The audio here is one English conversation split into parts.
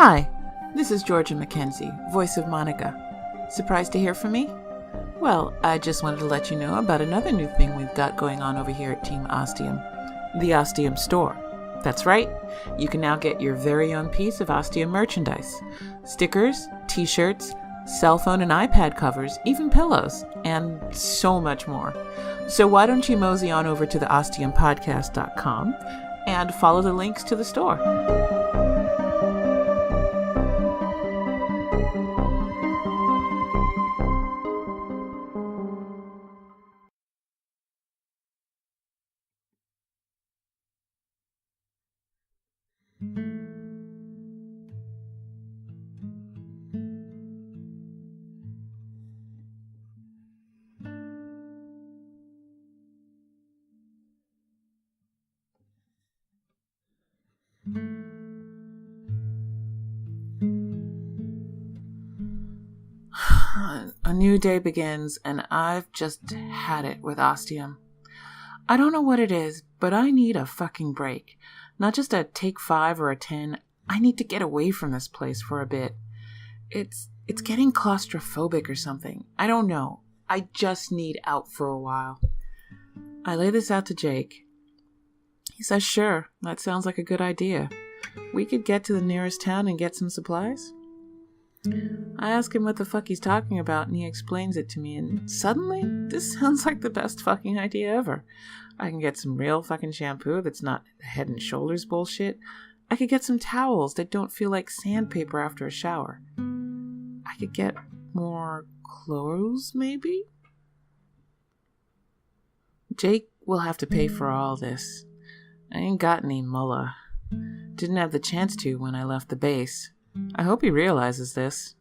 Hi, this is Georgia Mackenzie, voice of Monica. Surprised to hear from me? Well, I just wanted to let you know about another new thing we've got going on over here at Team Ostium, the Ostium Store. That's right, you can now get your very own piece of Ostium merchandise. Stickers, t-shirts, cell phone and iPad covers, even pillows, and so much more. So why don't you mosey on over to the ostiumpodcast.com and follow the links to the store. A new day begins, and I've just had it with Ostium. I don't know what it is, but I need a fucking break. Not just a take 5 or a 10. I need to get away from this place for a bit. It's getting claustrophobic or something. I don't know. I just need out for a while. I lay this out to Jake. He says, sure, that sounds like a good idea. We could get to the nearest town and get some supplies. I ask him what the fuck he's talking about, and he explains it to me, and suddenly, this sounds like the best fucking idea ever. I can get some real fucking shampoo that's not Head and Shoulders bullshit. I could get some towels that don't feel like sandpaper after a shower. I could get more clothes, maybe? Jake will have to pay for all this. I ain't got any mullah. Didn't have the chance to when I left the base. I hope he realizes this.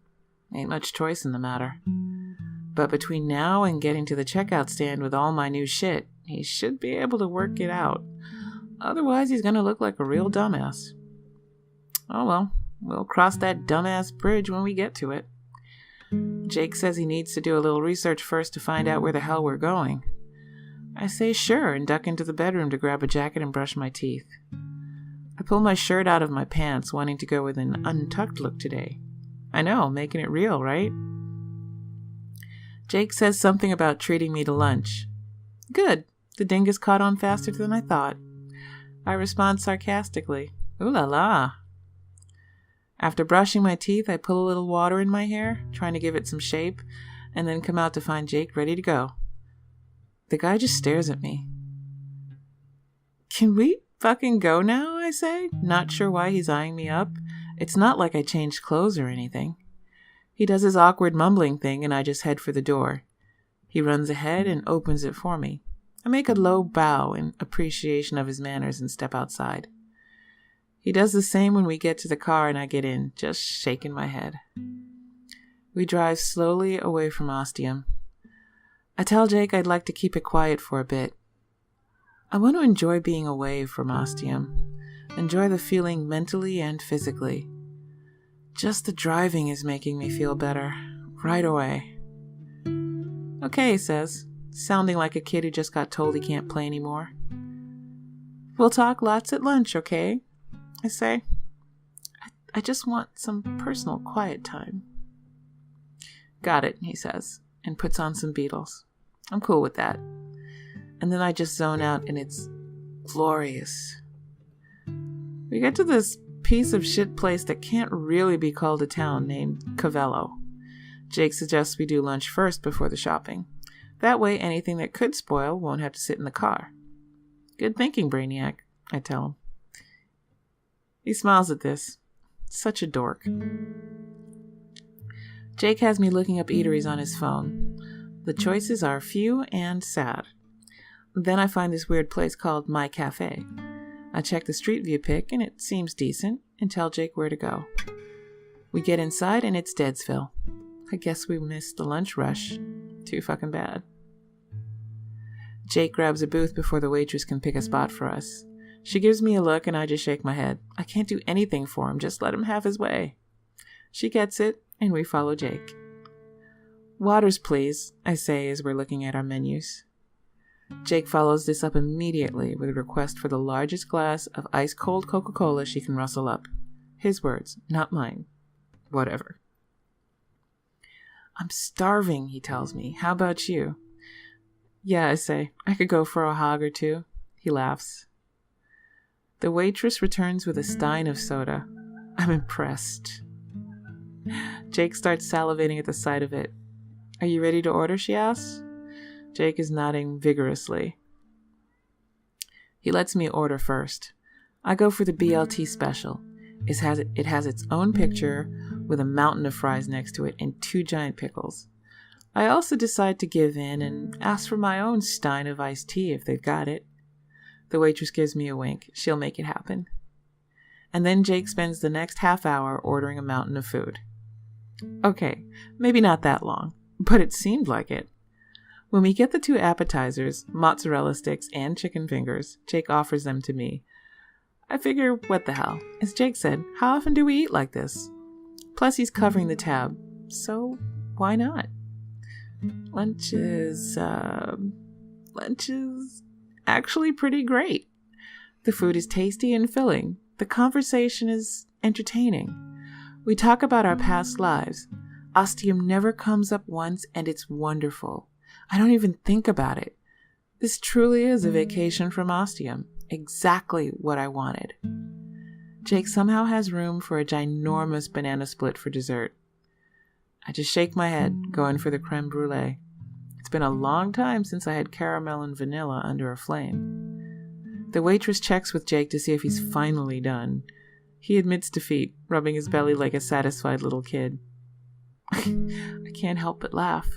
Ain't much choice in the matter. But between now and getting to the checkout stand with all my new shit, he should be able to work it out. Otherwise, he's gonna look like a real dumbass. Oh well, we'll cross that dumbass bridge when we get to it. Jake says he needs to do a little research first to find out where the hell we're going. I say sure and duck into the bedroom to grab a jacket and brush my teeth. I pull my shirt out of my pants, wanting to go with an untucked look today. I know, making it real, right? Jake says something about treating me to lunch. Good, the dingus caught on faster than I thought. I respond sarcastically, ooh la la. After brushing my teeth, I pull a little water in my hair, trying to give it some shape, and then come out to find Jake ready to go. The guy just stares at me. Can we fucking go now, I say, not sure why he's eyeing me up. It's not like I changed clothes or anything. He does his awkward mumbling thing and I just head for the door. He runs ahead and opens it for me. I make a low bow in appreciation of his manners and step outside. He does the same when we get to the car and I get in, just shaking my head. We drive slowly away from Ostium. I tell Jake I'd like to keep it quiet for a bit. I want to enjoy being away from Ostium. Enjoy the feeling mentally and physically. Just the driving is making me feel better. Right away. Okay, he says, sounding like a kid who just got told he can't play anymore. We'll talk lots at lunch, okay? I say. I just want some personal quiet time. Got it, he says, and puts on some Beatles. I'm cool with that. And then I just zone out, and it's glorious. We get to this piece of shit place that can't really be called a town named Cavello. Jake suggests we do lunch first before the shopping. That way, anything that could spoil won't have to sit in the car. Good thinking, Brainiac, I tell him. He smiles at this. Such a dork. Jake has me looking up eateries on his phone. The choices are few and sad. Then I find this weird place called My Cafe. I check the Street View pic and it seems decent and tell Jake where to go. We get inside and it's Deadsville. I guess we missed the lunch rush. Too fucking bad. Jake grabs a booth before the waitress can pick a spot for us. She gives me a look and I just shake my head. I can't do anything for him, just let him have his way. She gets it and we follow Jake. Waters, please, I say as we're looking at our menus. Jake follows this up immediately with a request for the largest glass of ice-cold Coca-Cola she can rustle up. His words, not mine. Whatever. I'm starving, he tells me. How about you? Yeah, I say. I could go for a hog or two. He laughs. The waitress returns with a stein of soda. I'm impressed. Jake starts salivating at the sight of it. Are you ready to order, she asks. Jake is nodding vigorously. He lets me order first. I go for the BLT special. It has its own picture with a mountain of fries next to it and 2 giant pickles. I also decide to give in and ask for my own stein of iced tea if they've got it. The waitress gives me a wink. She'll make it happen. And then Jake spends the next half hour ordering a mountain of food. Okay, maybe not that long, but it seemed like it. When we get the 2 appetizers, mozzarella sticks and chicken fingers, Jake offers them to me. I figure, what the hell? As Jake said, how often do we eat like this? Plus he's covering the tab, so why not? Lunch is actually pretty great. The food is tasty and filling. The conversation is entertaining. We talk about our past lives. Ostium never comes up once, and it's wonderful. I don't even think about it. This truly is a vacation from Ostium. Exactly what I wanted. Jake somehow has room for a ginormous banana split for dessert. I just shake my head, going for the creme brulee. It's been a long time since I had caramel and vanilla under a flame. The waitress checks with Jake to see if he's finally done. He admits defeat, rubbing his belly like a satisfied little kid. I can't help but laugh.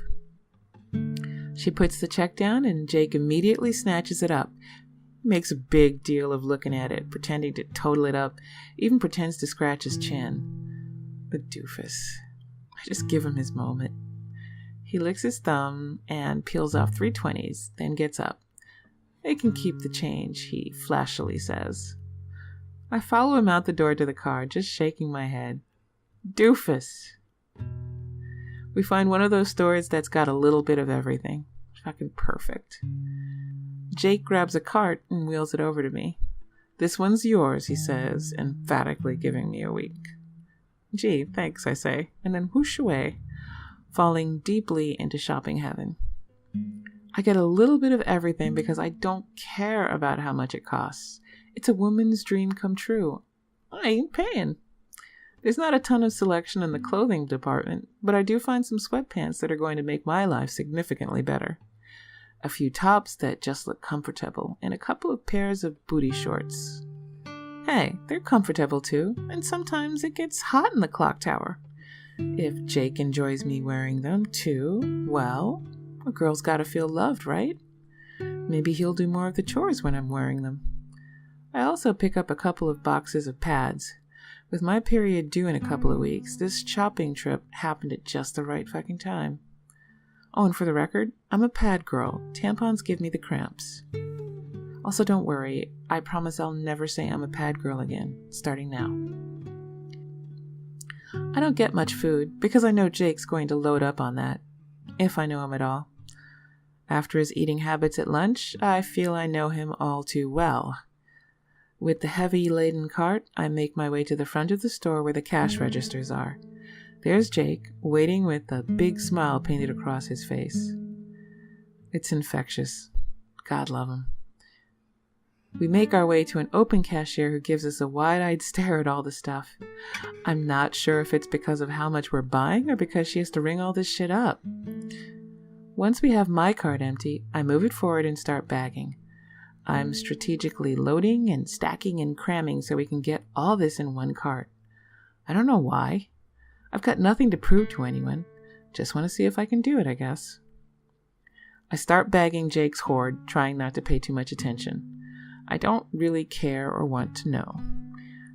She puts the check down and Jake immediately snatches it up. He makes a big deal of looking at it, pretending to total it up, even pretends to scratch his chin. The doofus. I just give him his moment. He licks his thumb and peels off 3 20s, then gets up. They can keep the change, he flashily says. I follow him out the door to the car, just shaking my head. Doofus. We find one of those stores that's got a little bit of everything. Fucking perfect. Jake grabs a cart and wheels it over to me. This one's yours, he says, emphatically giving me a wink. Gee, thanks, I say, and then whoosh away, falling deeply into shopping heaven. I get a little bit of everything because I don't care about how much it costs. It's a woman's dream come true. I ain't paying. There's not a ton of selection in the clothing department, but I do find some sweatpants that are going to make my life significantly better. A few tops that just look comfortable, and a couple of pairs of booty shorts. Hey, they're comfortable too, and sometimes it gets hot in the clock tower. If Jake enjoys me wearing them too, well, a girl's gotta feel loved, right? Maybe he'll do more of the chores when I'm wearing them. I also pick up a couple of boxes of pads. With my period due in a couple of weeks, this shopping trip happened at just the right fucking time. Oh, and for the record, I'm a pad girl. Tampons give me the cramps. Also, don't worry. I promise I'll never say I'm a pad girl again, starting now. I don't get much food because I know Jake's going to load up on that, if I know him at all. After his eating habits at lunch, I feel I know him all too well. With the heavy-laden cart, I make my way to the front of the store where the cash registers are. There's Jake, waiting with a big smile painted across his face. It's infectious. God love him. We make our way to an open cashier who gives us a wide-eyed stare at all the stuff. I'm not sure if it's because of how much we're buying or because she has to ring all this shit up. Once we have my cart empty, I move it forward and start bagging. I'm strategically loading and stacking and cramming so we can get all this in one cart. I don't know why. I've got nothing to prove to anyone. Just want to see if I can do it, I guess. I start bagging Jake's hoard, trying not to pay too much attention. I don't really care or want to know.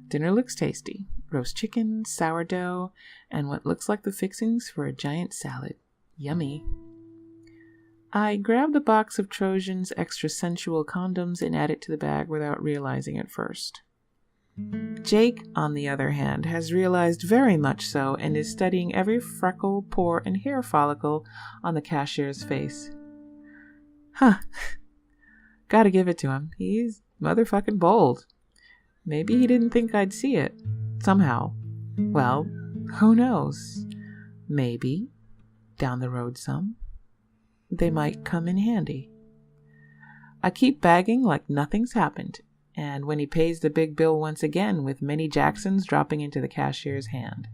Dinner looks tasty. Roast chicken, sourdough, and what looks like the fixings for a giant salad. Yummy. I grab the box of Trojan's extra sensual condoms and add it to the bag without realizing it first. Jake, on the other hand, has realized very much so and is studying every freckle, pore, and hair follicle on the cashier's face. Huh. Gotta give it to him. He's motherfucking bold. Maybe he didn't think I'd see it. Somehow. Well, who knows? Maybe, down the road some, they might come in handy. I keep bagging like nothing's happened, and when he pays the big bill once again with many Jacksons dropping into the cashier's hand.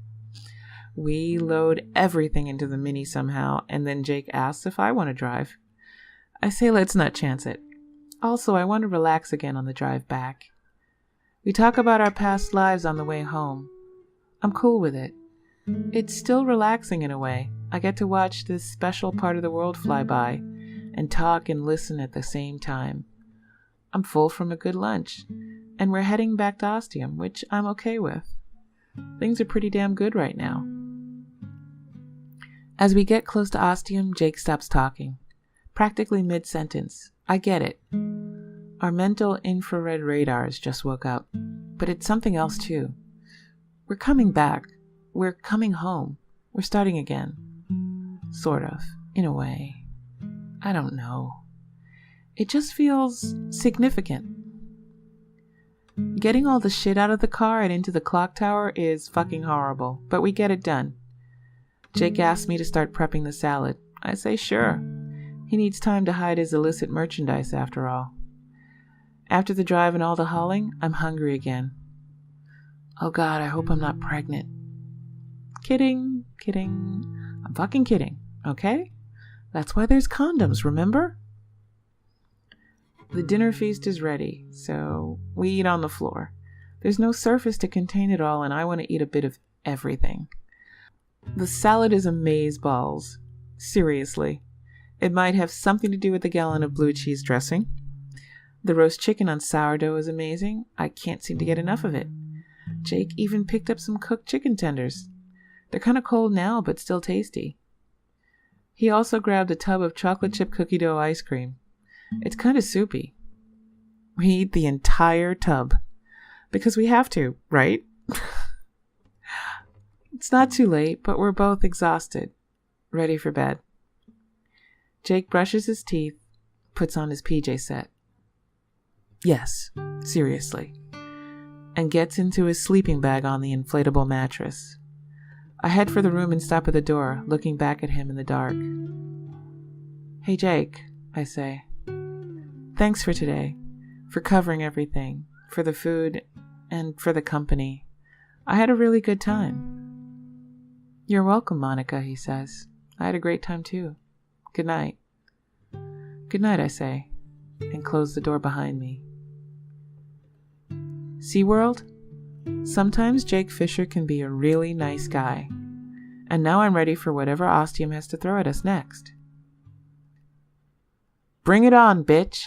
We load everything into the Mini somehow, and then Jake asks if I want to drive. I say let's not chance it. Also, I want to relax again on the drive back. We talk about our past lives on the way home. I'm cool with it. It's still relaxing in a way. I get to watch this special part of the world fly by and talk and listen at the same time. I'm full from a good lunch, and we're heading back to Ostium, which I'm okay with. Things are pretty damn good right now. As we get close to Ostium, Jake stops talking, practically mid-sentence. I get it. Our mental infrared radars just woke up, but it's something else too. We're coming back. We're coming home. We're starting again. Sort of, in a way. I don't know. It just feels significant. Getting all the shit out of the car and into the clock tower is fucking horrible, but we get it done. Jake asks me to start prepping the salad. I say sure. He needs time to hide his illicit merchandise after all. After the drive and all the hauling, I'm hungry again. Oh God, I hope I'm not pregnant. Kidding. I'm fucking kidding, okay? That's why there's condoms, remember? The dinner feast is ready, so we eat on the floor. There's no surface to contain it all, and I want to eat a bit of everything. The salad is amazeballs. Seriously. It might have something to do with the gallon of blue cheese dressing. The roast chicken on sourdough is amazing. I can't seem to get enough of it. Jake even picked up some cooked chicken tenders. They're kind of cold now, but still tasty. He also grabbed a tub of chocolate chip cookie dough ice cream. It's kind of soupy. We eat the entire tub. Because we have to, right? It's not too late, but we're both exhausted. Ready for bed. Jake brushes his teeth, puts on his PJ set. Yes, seriously. And gets into his sleeping bag on the inflatable mattress. I head for the room and stop at the door, looking back at him in the dark. Hey Jake, I say. Thanks for today, for covering everything, for the food, and for the company. I had a really good time. You're welcome, Monica, he says. I had a great time too. Good night. Good night, I say, and close the door behind me. SeaWorld? Sometimes Jake Fisher can be a really nice guy. And now I'm ready for whatever Ostium has to throw at us next. Bring it on, bitch!